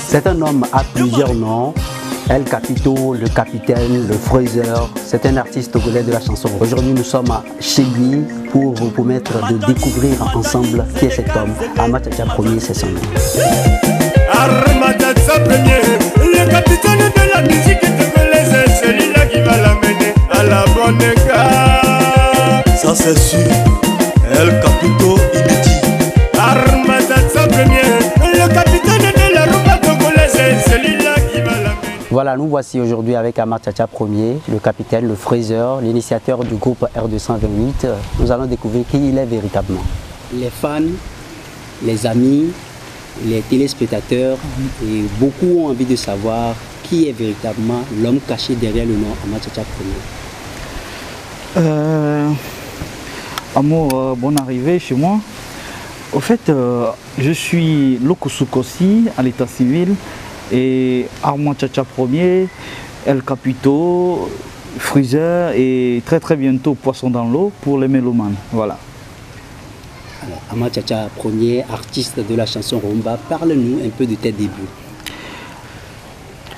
C'est un homme à plusieurs noms. El Capito, le capitaine, le Fraser, c'est un artiste togolais de la chanson. Aujourd'hui, nous sommes chez lui pour vous permettre de découvrir ensemble qui est cet homme. Amath Tcha Premier, c'est son nom. Amath Tcha Premier, le capitaine de la musique togolaise, c'est celui-là qui va l'amener à la bonne gare. Ça c'est sûr, El Capito, il est dit. Amath Tcha Premier, le capitaine de la rumba togolaise, c'est celui-là qui va l'amener. Voilà, nous voici aujourd'hui avec Amath Tcha Premier, le capitaine, le Fraser, l'initiateur du groupe R228. Nous allons découvrir qui il est véritablement. Les fans, les amis, les téléspectateurs et beaucoup ont envie de savoir qui est véritablement l'homme caché derrière le nom Amath Tcha Premier. Amour, bonne arrivée chez moi. Au fait, je suis Lokosukosi à l'état civil. Et Amath Tcha Premier, El Capito, Fraser et très bientôt Poisson dans l'eau pour les mélomanes. Voilà. Alors, Amath Tcha Premier, artiste de la chanson rumba, parle-nous un peu de tes débuts.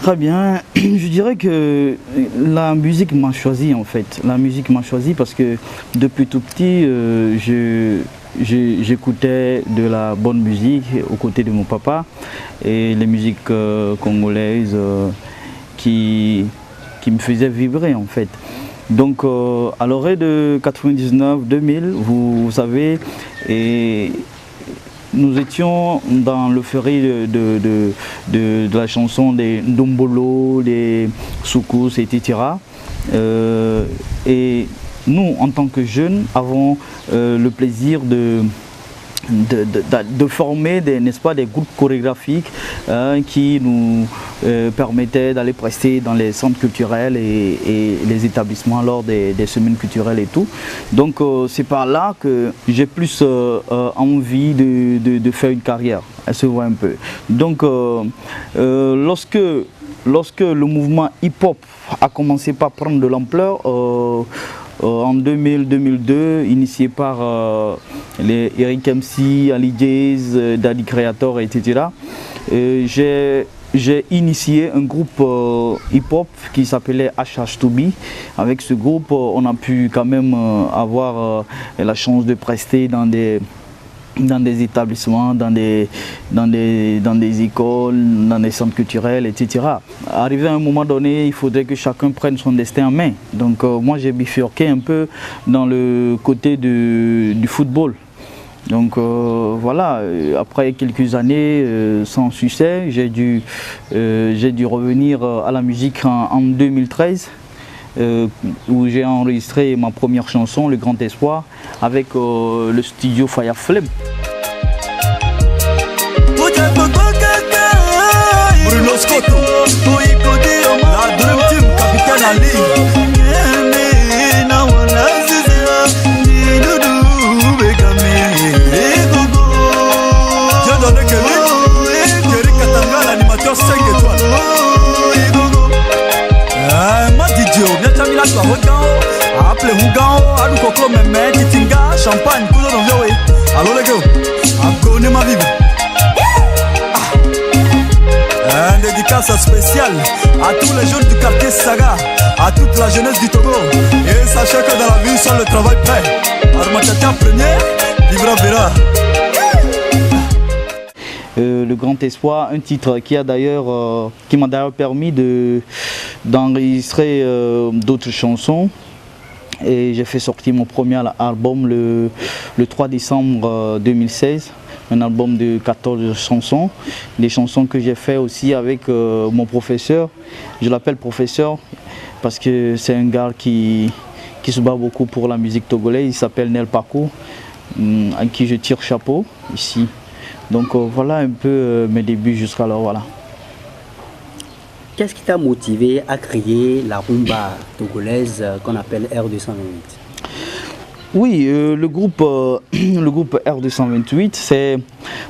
Très bien, je dirais que la musique m'a choisi en fait. La musique m'a choisi parce que depuis tout petit, j'écoutais de la bonne musique aux côtés de mon papa et les musiques congolaises qui me faisaient vibrer en fait. Donc à l'orée de 99-2000, vous savez, et nous étions dans l'euphorie de la chanson des Ndombolo, des Soukous, etc. Et nous, en tant que jeunes, avons le plaisir de former n'est-ce pas, des groupes chorégraphiques qui nous permettaient d'aller prester dans les centres culturels et les établissements lors des semaines culturelles et tout. Donc c'est par là que j'ai plus envie de faire une carrière. Elle se voit un peu. Donc lorsque le mouvement hip-hop a commencé par prendre de l'ampleur, en 2000-2002, initié par les Eric MC, Ali Jazz, Daddy Creator, etc. J'ai initié un groupe hip-hop qui s'appelait HH2B. Avec ce groupe, on a pu quand même avoir la chance de prester dans des établissements, dans des écoles, dans des centres culturels, etc. Arrivé à un moment donné, il faudrait que chacun prenne son destin en main. Donc moi j'ai bifurqué un peu dans le côté du football. Donc voilà, après quelques années sans succès, j'ai dû revenir à la musique en 2013. Où j'ai enregistré ma première chanson, Le Grand Espoir, avec le studio Fire Flame. Bruno Scotto, la Dream Team, Capitaine Ali. Dieu donné Kerry Katanga, l'animateur 5 étoiles. Appelez Mugao, Alukoko Meme, Titinga, Champagne, Kudo Novioé. Allô les gars, abonnez ma vie. Un dédicace spécial à tous les jeunes du quartier Saga, à toute la jeunesse du Togo. Et sachez que dans la vie, seul le travail paie. Amath Tcha Premier, vivra verra. Le Grand Espoir, un titre qui m'a d'ailleurs permis d'enregistrer d'autres chansons. Et j'ai fait sortir mon premier album le 3 décembre 2016, un album de 14 chansons, des chansons que j'ai fait aussi avec mon professeur. Je l'appelle professeur parce que c'est un gars qui se bat beaucoup pour la musique togolaise. Il s'appelle Nel Paco, à qui je tire chapeau ici. Donc voilà un peu mes débuts jusqu'alors. Voilà. Qu'est-ce qui t'a motivé à créer la rumba togolaise qu'on appelle R228? Oui, le groupe R228, c'est... Vous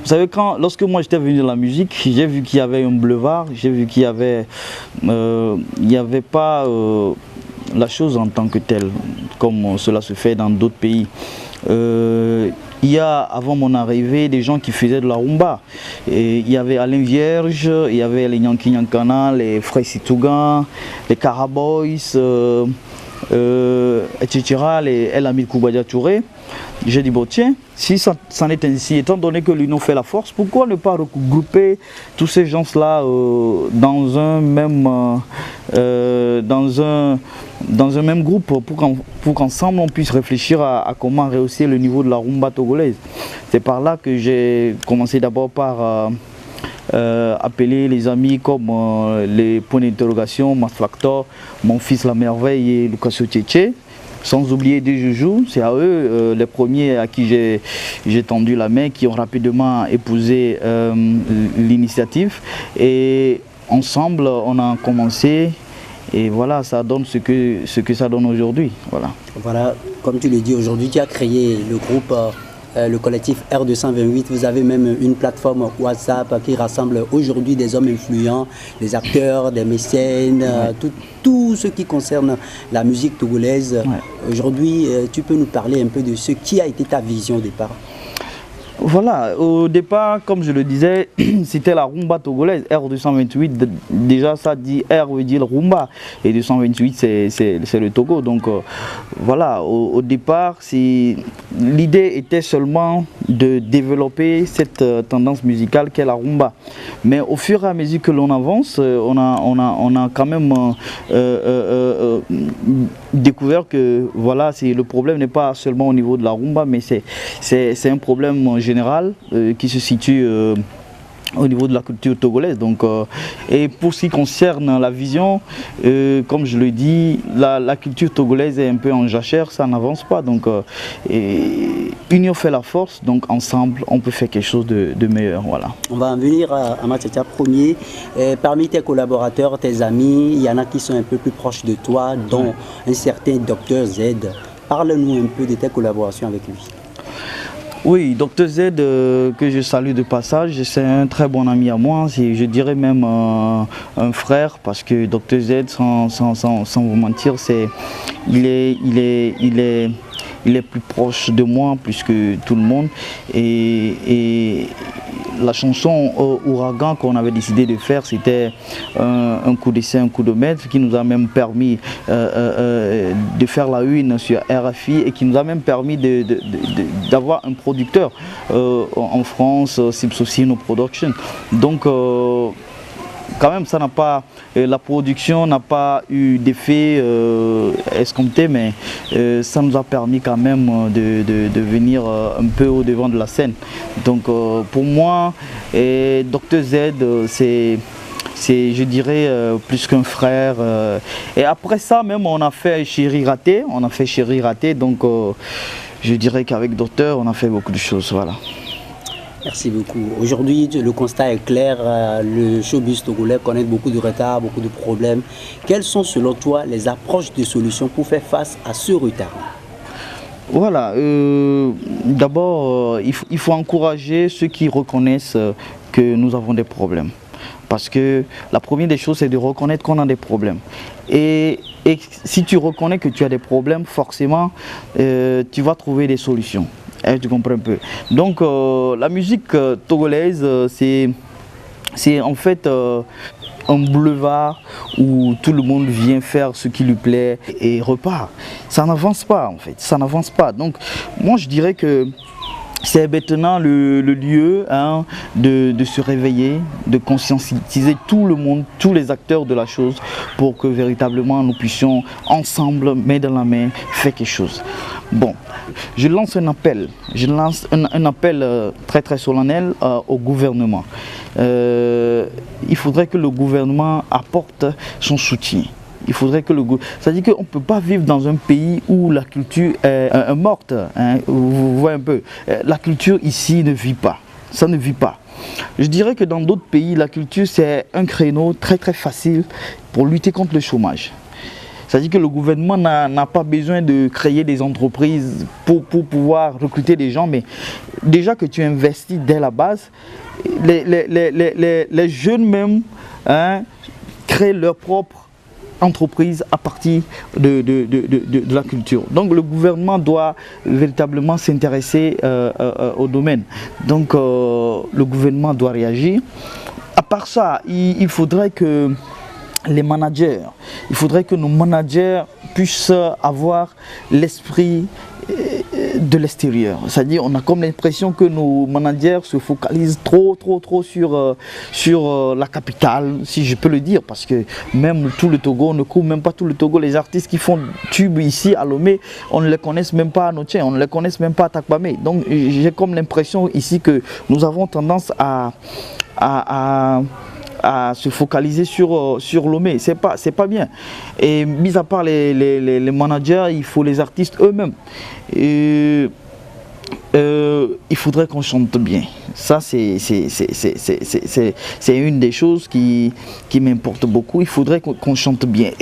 savez, lorsque moi j'étais venu dans la musique, j'ai vu qu'il y avait un boulevard, j'ai vu qu'il n'y avait pas la chose en tant que telle, comme cela se fait dans d'autres pays. il y a, avant mon arrivée, des gens qui faisaient de la rumba. Et il y avait Alain Vierge, il y avait les Nyanki Nyankana, les Frères Situgan, les Caraboys, etc., les El Amil Koubadia Touré. J'ai dit, bon tiens, si ça en est ainsi, étant donné que l'union fait la force, pourquoi ne pas regrouper tous ces gens-là dans un même groupe pour qu'ensemble on puisse réfléchir à comment rehausser le niveau de la rumba togolaise. C'est par là que j'ai commencé d'abord par appeler les amis comme les points d'interrogation, Masfactor, Mon Fils la Merveille et Lucas Tchétché. Sans oublier des Joujou, c'est à eux les premiers à qui j'ai tendu la main, qui ont rapidement épousé l'initiative. Et ensemble, on a commencé. Et voilà, ça donne ce que ça donne aujourd'hui. Voilà, comme tu le dis, aujourd'hui, tu as créé le groupe, le collectif R228. Vous avez même une plateforme WhatsApp qui rassemble aujourd'hui des hommes influents, des acteurs, des mécènes, tout ce qui concerne la musique togolaise. Aujourd'hui, tu peux nous parler un peu de ce qui a été ta vision au départ? Voilà, au départ, comme je le disais, c'était la rumba togolaise, R228, déjà ça dit R veut dire rumba, et 228 c'est le Togo, donc voilà, au départ, l'idée était seulement de développer cette tendance musicale qu'est la rumba, mais au fur et à mesure que l'on avance, on a quand même découvert que voilà, le problème n'est pas seulement au niveau de la rumba, mais c'est un problème général qui se situe au niveau de la culture togolaise. Donc, et pour ce qui concerne la vision, comme je le dis, la culture togolaise est un peu en jachère, ça n'avance pas. Donc, union fait la force, donc ensemble, on peut faire quelque chose de meilleur. Voilà. On va en venir à Amath Tchatcha Premier. Parmi tes collaborateurs, tes amis, il y en a qui sont un peu plus proches de toi, dont un certain Dr Z. Parle-nous un peu de tes collaborations avec lui. Oui, Dr Z, que je salue de passage, c'est un très bon ami à moi, je dirais même un frère, parce que Dr Z, sans vous mentir, il est plus proche de moi plus que tout le monde. Et la chanson Ouragan qu'on avait décidé de faire, c'était un coup d'essai, un coup de maître qui nous a même permis de faire la une sur RFI et qui nous a même permis d'avoir un producteur en France, Sipsocino Production. Donc quand même, ça n'a pas, la production n'a pas eu d'effet escompté, mais ça nous a permis quand même de venir un peu au devant de la scène. Donc pour moi, Dr Z, c'est, je dirais, plus qu'un frère. Et après ça, même, on a fait Chéri Raté, donc je dirais qu'avec Docteur, on a fait beaucoup de choses, voilà. Merci beaucoup. Aujourd'hui, le constat est clair, le showbiz togolais connaît beaucoup de retard, beaucoup de problèmes. Quelles sont selon toi les approches de solutions pour faire face à ce retard? Voilà, d'abord, il faut encourager ceux qui reconnaissent que nous avons des problèmes. Parce que la première des choses, c'est de reconnaître qu'on a des problèmes. Et si tu reconnais que tu as des problèmes, forcément, tu vas trouver des solutions. Tu comprends un peu. Donc la musique togolaise, c'est en fait un boulevard où tout le monde vient faire ce qui lui plaît et repart. Ça n'avance pas en fait, ça n'avance pas. Donc moi je dirais que c'est maintenant le lieu de se réveiller, de conscientiser tout le monde, tous les acteurs de la chose pour que véritablement nous puissions ensemble, main dans la main, faire quelque chose. Bon, je lance un appel, très très solennel au gouvernement. Il faudrait que le gouvernement apporte son soutien. Il faudrait que c'est-à-dire qu'on ne peut pas vivre dans un pays où la culture est morte. Vous voyez un peu. La culture ici ne vit pas. Ça ne vit pas. Je dirais que dans d'autres pays, la culture c'est un créneau très très facile pour lutter contre le chômage. C'est-à-dire que le gouvernement n'a pas besoin de créer des entreprises pour pouvoir recruter des gens, mais déjà que tu investis dès la base, les jeunes même créent leur propre entreprises à partir de la culture. Donc le gouvernement doit véritablement s'intéresser au domaine. Donc le gouvernement doit réagir. À part ça, il faudrait que les managers, il faudrait que nos managers puissent avoir l'esprit de l'extérieur. C'est-à-dire, on a comme l'impression que nos managers se focalisent trop sur la capitale, si je peux le dire, parce que même tout le Togo, on ne couvre même pas tout le Togo. Les artistes qui font tube ici à Lomé, on ne les connaît même pas à Notien, on ne les connaît même pas à Takbamé. Donc j'ai comme l'impression ici que nous avons tendance à se focaliser sur Lomé. C'est pas bien. Et mis à part les managers, il faut les artistes eux-mêmes. Il faudrait qu'on chante bien. Ça, c'est une des choses qui m'importe beaucoup. Il faudrait qu'on chante bien.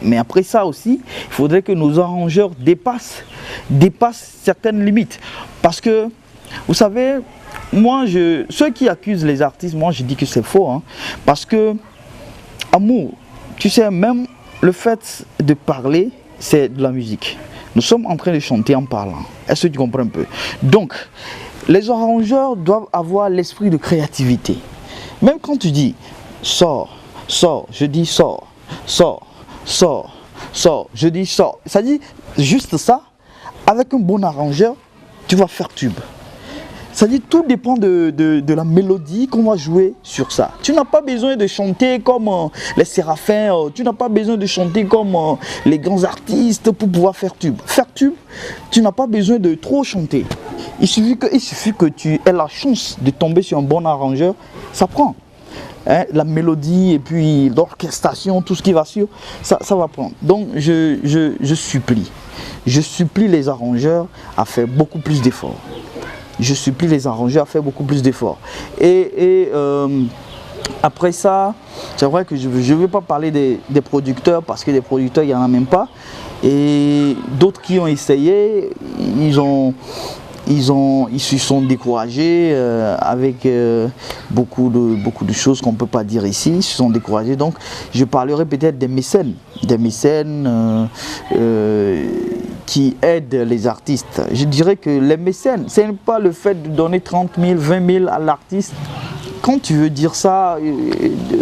Mais après ça aussi, il faudrait que nos arrangeurs dépassent certaines limites. Parce que, vous savez, ceux qui accusent les artistes, moi je dis que c'est faux, hein, parce que amour, tu sais, même le fait de parler, c'est de la musique. Nous sommes en train de chanter en parlant. Est-ce que tu comprends un peu? Donc, les arrangeurs doivent avoir l'esprit de créativité. Même quand tu dis sors, je dis sors, je dis sors. Ça dit juste ça, avec un bon arrangeur, tu vas faire tube. C'est-à-dire tout dépend de la mélodie qu'on va jouer sur ça. Tu n'as pas besoin de chanter comme les Séraphins, tu n'as pas besoin de chanter comme les grands artistes pour pouvoir faire tube. Faire tube, tu n'as pas besoin de trop chanter. Il suffit que tu aies la chance de tomber sur un bon arrangeur, ça prend. Hein, la mélodie et puis l'orchestration, tout ce qui va sur, ça va prendre. Donc je supplie les arrangeurs à faire beaucoup plus d'efforts. Je supplie les arrangeurs à faire beaucoup plus d'efforts. Et après ça, c'est vrai que je ne vais pas parler des producteurs parce que des producteurs, il n'y en a même pas. Et d'autres qui ont essayé, ils se sont découragés avec beaucoup de choses qu'on ne peut pas dire ici. Ils se sont découragés. Donc, je parlerai peut-être des mécènes qui aident les artistes. Je dirais que les mécènes, ce n'est pas le fait de donner 30 000, 20 000 à l'artiste. Quand tu veux dire ça,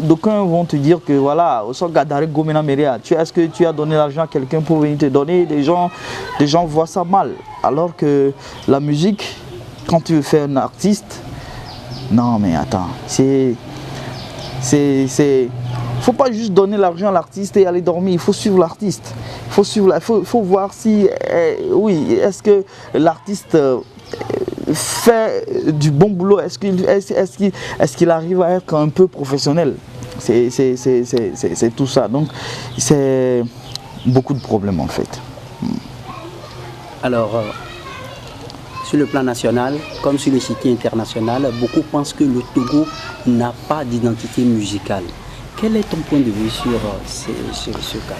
d'aucuns vont te dire que voilà, est-ce que tu as donné l'argent à quelqu'un pour venir te donner? Des gens voient ça mal. Alors que la musique, quand tu veux faire un artiste, non mais attends, faut pas juste donner l'argent à l'artiste et aller dormir, il faut suivre l'artiste. Il faut voir si, oui, est-ce que l'artiste fait du bon boulot, est-ce qu'il arrive à être un peu professionnel. C'est tout ça. Donc c'est beaucoup de problèmes en fait. Alors, sur le plan national, comme sur le site international, beaucoup pensent que le Togo n'a pas d'identité musicale. Quel est ton point de vue sur ce cas?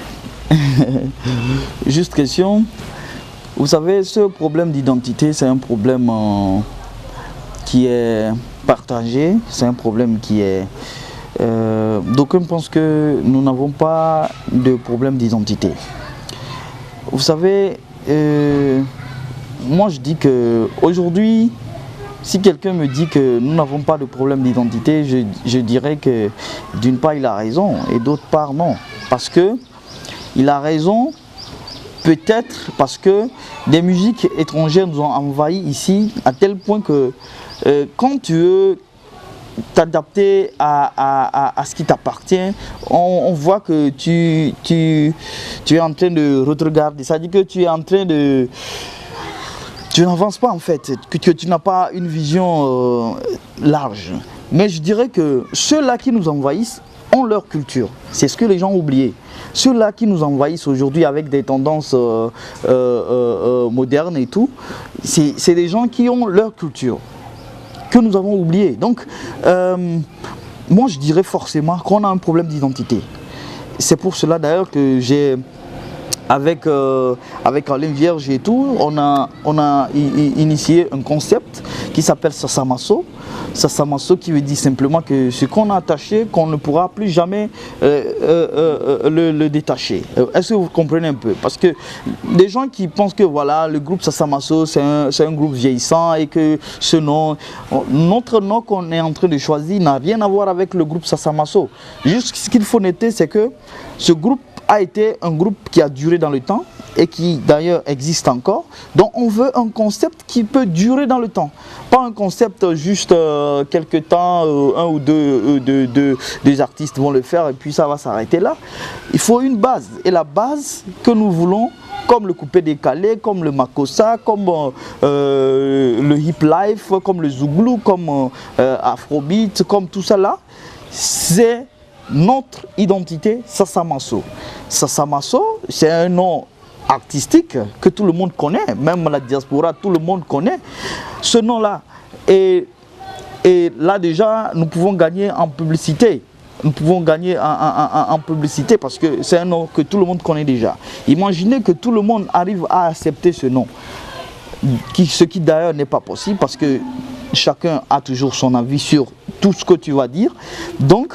Juste question. Vous savez, ce problème d'identité, c'est un problème qui est partagé. C'est un problème qui est... d'aucuns pensent que nous n'avons pas de problème d'identité. Vous savez, moi je dis que aujourd'hui, si quelqu'un me dit que nous n'avons pas de problème d'identité, je dirais que d'une part il a raison et d'autre part non. Parce que il a raison, peut-être parce que des musiques étrangères nous ont envahis ici à tel point que quand tu veux t'adapter à ce qui t'appartient, on voit que tu es en train de regarder. Ça dit que tu es en train de... Tu n'avances pas en fait, que tu n'as pas une vision large. Mais je dirais que ceux-là qui nous envahissent ont leur culture. C'est ce que les gens ont oublié. Ceux-là qui nous envahissent aujourd'hui avec des tendances modernes et tout, c'est des gens qui ont leur culture, que nous avons oublié. Donc, moi je dirais forcément qu'on a un problème d'identité. C'est pour cela d'ailleurs que j'ai... Avec Alain Vierge et tout, on a initié un concept qui s'appelle Sasamaso. Sasamaso, qui veut dire simplement que ce qu'on a attaché, qu'on ne pourra plus jamais le détacher. Est-ce que vous comprenez un peu? Parce que des gens qui pensent que voilà, le groupe Sasamaso, c'est un groupe vieillissant et que ce nom, notre nom qu'on est en train de choisir n'a rien à voir avec le groupe Sasamaso. Juste ce qu'il faut noter, c'est que ce groupe a été un groupe qui a duré dans le temps et qui d'ailleurs existe encore. Donc on veut un concept qui peut durer dans le temps. Pas un concept juste quelque temps, un ou deux artistes vont le faire et puis ça va s'arrêter là. Il faut une base. Et la base que nous voulons, comme le coupé décalé, comme le makossa, comme le hip life, comme le zouglou, comme afrobeat, comme tout ça là, c'est notre identité Sasamaso. Sasamaso, c'est un nom artistique que tout le monde connaît, même la diaspora, tout le monde connaît ce nom-là. Et là déjà, nous pouvons gagner en publicité. Nous pouvons gagner en publicité parce que c'est un nom que tout le monde connaît déjà. Imaginez que tout le monde arrive à accepter ce nom, ce qui d'ailleurs n'est pas possible parce que chacun a toujours son avis sur tout ce que tu vas dire. Donc,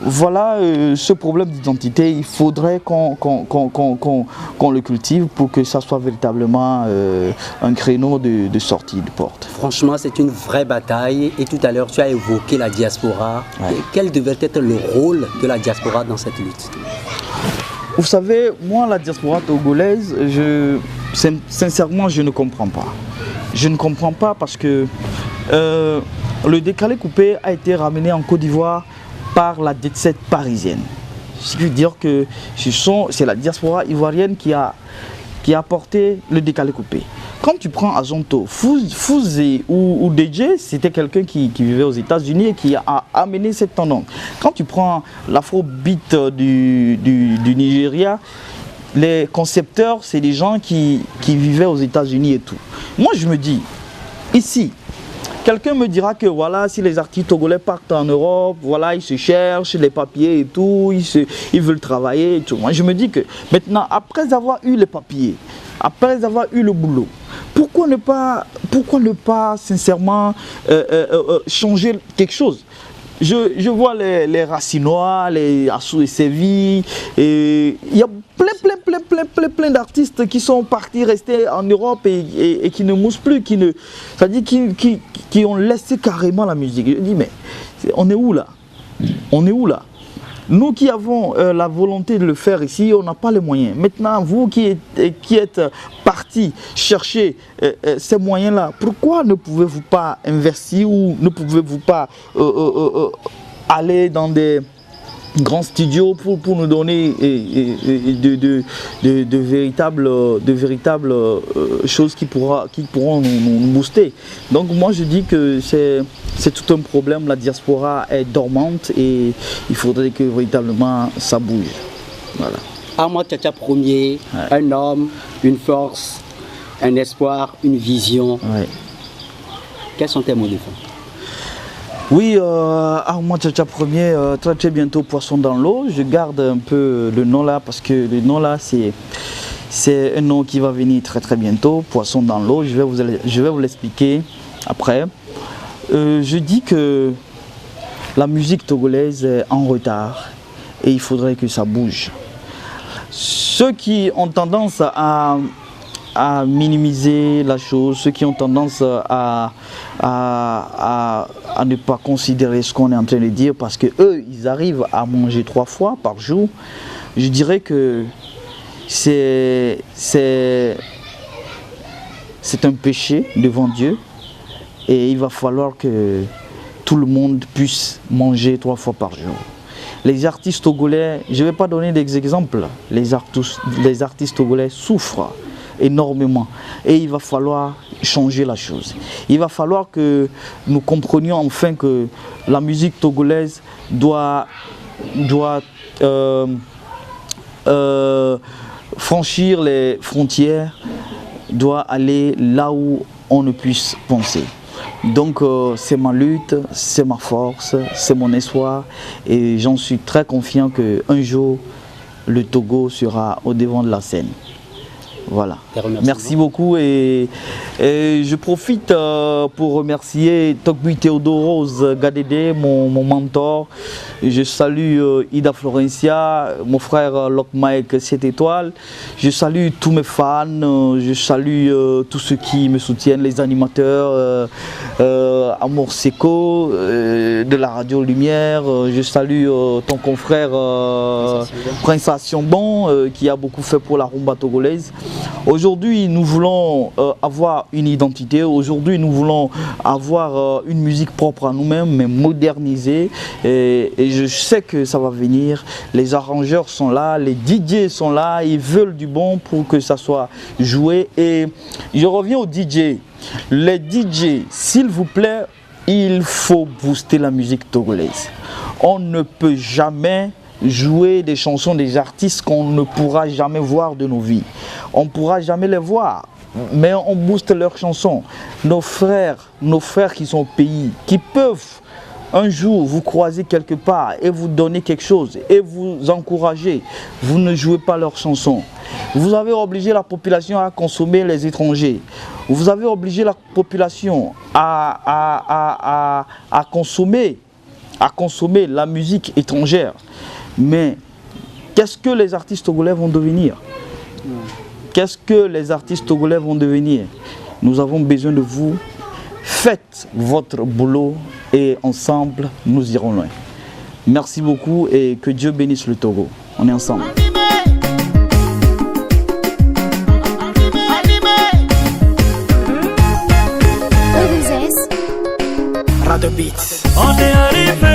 voilà ce problème d'identité, il faudrait qu'on le cultive pour que ça soit véritablement un créneau de sortie de porte. Franchement, c'est une vraie bataille. Et tout à l'heure, tu as évoqué la diaspora. Ouais. Quel devait être le rôle de la diaspora dans cette lutte? Vous savez, moi, la diaspora togolaise, sincèrement, je ne comprends pas. Je ne comprends pas parce que le décalé coupé a été ramené en Côte d'Ivoire par la jet set parisienne. Ce qui veut dire que c'est la diaspora ivoirienne qui a apporté le décalé coupé. Quand tu prends Azonto, Fouzi ou DJ, c'était quelqu'un qui vivait aux États-Unis et qui a amené cette tendance. Quand tu prends l'afrobeat du Nigeria, les concepteurs, c'est des gens qui vivaient aux États-Unis et tout. Moi, je me dis, ici, quelqu'un me dira que voilà, si les artistes togolais partent en Europe, voilà, ils se cherchent les papiers et tout, ils veulent travailler et tout. Moi, je me dis que maintenant, après avoir eu les papiers, après avoir eu le boulot, pourquoi ne pas sincèrement changer quelque chose? Je vois les Racinois, les Assou et Séville, et il y a plein d'artistes qui sont partis rester en Europe et qui ne moussent plus, c'est-à-dire qui ont laissé carrément la musique. Je dis, mais on est où là? On est où là? Nous qui avons la volonté de le faire ici, on n'a pas les moyens. Maintenant, vous qui êtes partis chercher ces moyens-là, pourquoi ne pouvez-vous pas investir ou ne pouvez-vous pas aller dans des grands studios pour nous donner de véritables choses qui pourront nous booster. Donc moi je dis que c'est tout un problème, la diaspora est dormante et il faudrait que véritablement ça bouge. Voilà. Ahmad Tchatcha Premier, ouais. Un homme, une force, un espoir, une vision. Ouais. Quels sont tes mots de fin? Oui, Ahmad Tchatcha Premier, très bientôt Poisson dans l'eau. Je garde un peu le nom là parce que le nom là c'est un nom qui va venir très bientôt, Poisson dans l'eau. Je vais vous l'expliquer après. Je dis que la musique togolaise est en retard et il faudrait que ça bouge. Ceux qui ont tendance à minimiser la chose, ceux qui ont tendance à ne pas considérer ce qu'on est en train de dire parce que eux ils arrivent à manger 3 fois par jour, je dirais que c'est un péché devant Dieu et il va falloir que tout le monde puisse manger 3 fois par jour. Les artistes togolais, je ne vais pas donner des exemples, les artistes togolais souffrent énormément et il va falloir changer la chose. Il va falloir que nous comprenions enfin que la musique togolaise doit franchir les frontières, doit aller là où on ne puisse penser. Donc c'est ma lutte, c'est ma force, c'est mon espoir et j'en suis très confiant qu'un jour le Togo sera au devant de la scène. Voilà. Merci beaucoup et je profite pour remercier Tokbui Theodoros Gadede, mon mentor. Je salue Ida Florencia, mon frère Lokmaek 7 étoiles. Je salue tous mes fans, je salue tous ceux qui me soutiennent, les animateurs, Amour Seco de la Radio Lumière. Je salue ton confrère Prince Assiambon qui a beaucoup fait pour la rumba togolaise. Aujourd'hui, nous voulons avoir une identité. Aujourd'hui, nous voulons avoir une musique propre à nous-mêmes, mais modernisée. Et je sais que ça va venir. Les arrangeurs sont là, les DJ sont là. Ils veulent du bon pour que ça soit joué. Et je reviens aux DJ. Les DJ, s'il vous plaît, il faut booster la musique togolaise. On ne peut jamais jouer des chansons des artistes qu'on ne pourra jamais voir de nos vies. On ne pourra jamais les voir, mais on booste leurs chansons. Nos frères qui sont au pays, qui peuvent un jour vous croiser quelque part et vous donner quelque chose et vous encourager, vous ne jouez pas leurs chansons. Vous avez obligé la population à consommer les étrangers. Vous avez obligé la population à consommer la musique étrangère. Mais qu'est-ce que les artistes togolais vont devenir? Qu'est-ce que les artistes togolais vont devenir? Nous avons besoin de vous. Faites votre boulot et ensemble, nous irons loin. Merci beaucoup et que Dieu bénisse le Togo. On est ensemble. On est arrivé.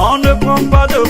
On ne prend pas de